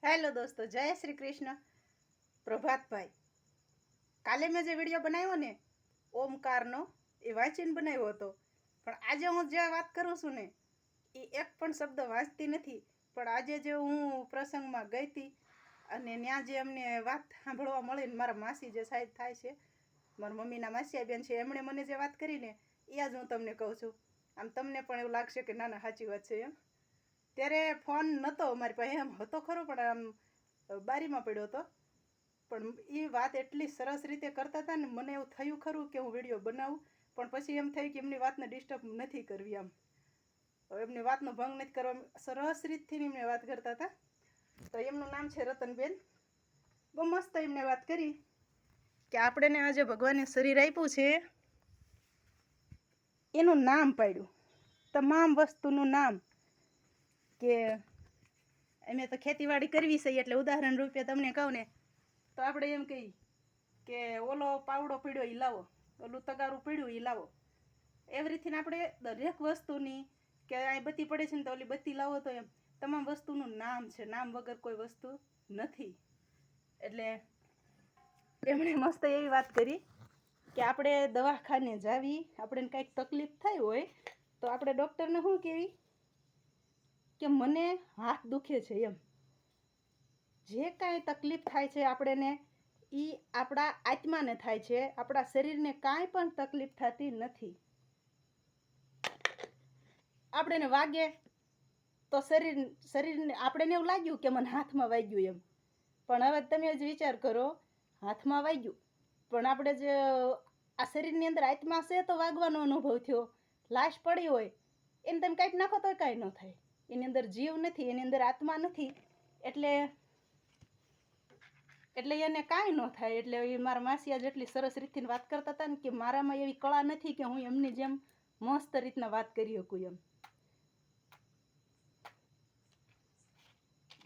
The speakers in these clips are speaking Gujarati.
હેલો દોસ્તો, જય શ્રી કૃષ્ણ. પ્રભાતભાઈ, કાલે મેં જે વિડીયો બનાવ્યો ને ઓમકારનો, એ વાંચીને બનાવ્યો હતો. પણ આજે હું જે વાત કરું છું ને એ એક પણ શબ્દ વાંચતી નથી. પણ આજે જે હું પ્રસંગમાં ગઈ હતી અને ત્યાં જે અમને વાત સાંભળવા મળી ને મારા માસી જે સાહેબ થાય છે, મારા મમ્મીના માસિયા બેન છે, એમણે મને જે વાત કરીને એ જ હું તમને કહું છું. આમ તમને પણ એવું લાગશે કે ના ના સાચી વાત છે એમ. ત્યારે ફોન નહોતો અમારી પાસે, એમ હતો ખરો પણ આમ બારીમાં પડ્યો હતો. પણ એ વાત એટલી સરસ રીતે કરતા હતા ને મને એવું થયું ખરું કે હું વિડીયો બનાવું, પણ પછી એમ થયું કે એમની વાતને ડિસ્ટર્બ નથી કરવી. આમ એમની વાતનો ભંગ નથી કરવા, સરસ રીતથી એમને વાત કરતા હતા. તો એમનું નામ છે રતનબેન. બહુ મસ્ત એમને વાત કરી કે આપણે આજે ભગવાને શરીર આપ્યું છે એનું નામ પાડ્યું, તમામ વસ્તુનું નામ. કે અમે તો ખેતીવાડી કરવી છે એટલે ઉદાહરણ રૂપે તમને કહું ને તો આપણે એમ કહીએ કે ઓલો પાવડો પીડ્યો એ લાવો, ઓલું તગારું પીડ્યું એ લાવો. એવી રીતને આપણે દરેક વસ્તુની કે અહીં બત્તી પડે છે ને તો ઓલી બત્તી લાવો, તો એમ તમામ વસ્તુનું નામ છે. નામ વગર કોઈ વસ્તુ નથી. એટલે એમણે મસ્ત એવી વાત કરી કે આપણે દવાખાને જાવી, આપણે કંઈક તકલીફ થઈ હોય તો આપણે ડૉક્ટરને શું કહેવી કે મને હાથ દુખે છે એમ. જે કાંઈ તકલીફ થાય છે આપણને એ આપણા આત્માને થાય છે, આપણા શરીરને કાંઈ પણ તકલીફ થતી નથી. આપણને વાગે તો શરીરને આપણને એવું લાગ્યું કે મને હાથમાં વાગ્યું એમ. પણ હવે તમે જ વિચાર કરો, હાથમાં વાગ્યું પણ આપણે જે આ શરીરની અંદર આત્મા છે તો વાગવાનો અનુભવ થયો. લાશ પડી હોય એને તમે કાંઈક નાખો તો કાંઈ ન થાય. એની અંદર જીવ નથી, એની અંદર આત્મા નથી, એટલે એને કાંઈ ન થાય. એટલે એ મારા માસિયા જેટલી સરસ રીતથી વાત કરતા હતા ને કે મારામાં એવી કળા નથી કે હું એમની જેમ મસ્ત રીતના વાત કરી શકું એમ.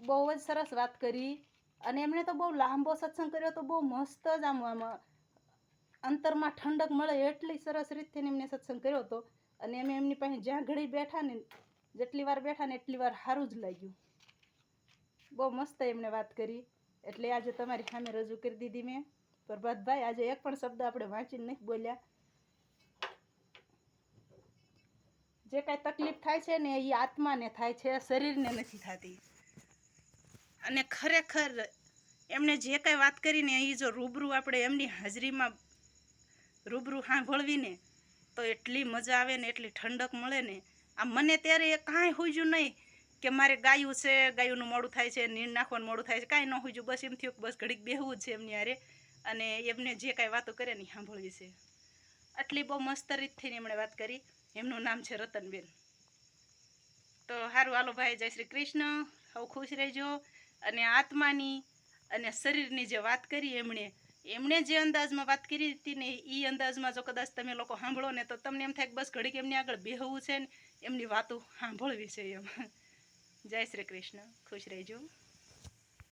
બહુ જ સરસ વાત કરી. અને એમણે તો બહુ લાંબો સત્સંગ કર્યો તો બહુ મસ્ત જ આમ અંતરમાં ઠંડક મળે એટલી સરસ રીતથી એમને સત્સંગ કર્યો હતો. અને અમે એમની પાસે જ્યાં ઘડી બેઠા ને જેટલી વાર બેઠા ને એટલી વાર સારું જ લાગ્યું. બહુ મસ્ત એમણે વાત કરી. એટલે આજે તમારી સામે રજૂ કરી દીધી મેં. પ્રભાતભાઈ, આજે એક પણ શબ્દ આપણે વાંચીને નથી બોલ્યા. જે કાંઈ તકલીફ થાય છે ને એ આત્માને થાય છે, શરીરને નથી થતી. અને ખરેખર એમણે જે કાંઈ વાત કરીને એ જો રૂબરૂ આપણે એમની હાજરીમાં રૂબરૂ સાંભળવીને તો એટલી મજા આવે ને, એટલી ઠંડક મળે ને. આમ મને ત્યારે એ કાંઈ સૂઝ્યું નહીં કે મારે ગાયું છે, ગાયુંનું મોડું થાય છે, નીણ નાખવાનું મોડું થાય છે, કાંઈ ન સૂઝ્યું. બસ એમ થયું બસ ઘડીક બેહવું જ છે એમની હારે અને એમને જે કાંઈ વાતો કરે ને સાંભળવી છે. આટલી બહુ મસ્ત રીતથી એમણે વાત કરી. એમનું નામ છે રતનબેન. તો સારું, હાલો ભાઈ, જય શ્રી કૃષ્ણ. હવે ખુશ રહેજો. અને આત્માની અને શરીરની જે વાત કરી એમણે જે અંદાજમાં વાત કરી હતી ને એ અંદાજમાં જો કદાચ તમે લોકો સાંભળો ને તો તમને એમ થાય કે બસ ઘડીક એમની આગળ બેહવું છે ને એમની વાતો સાંભળવી છે એમ. જય શ્રી કૃષ્ણ. ખુશ રહેજો.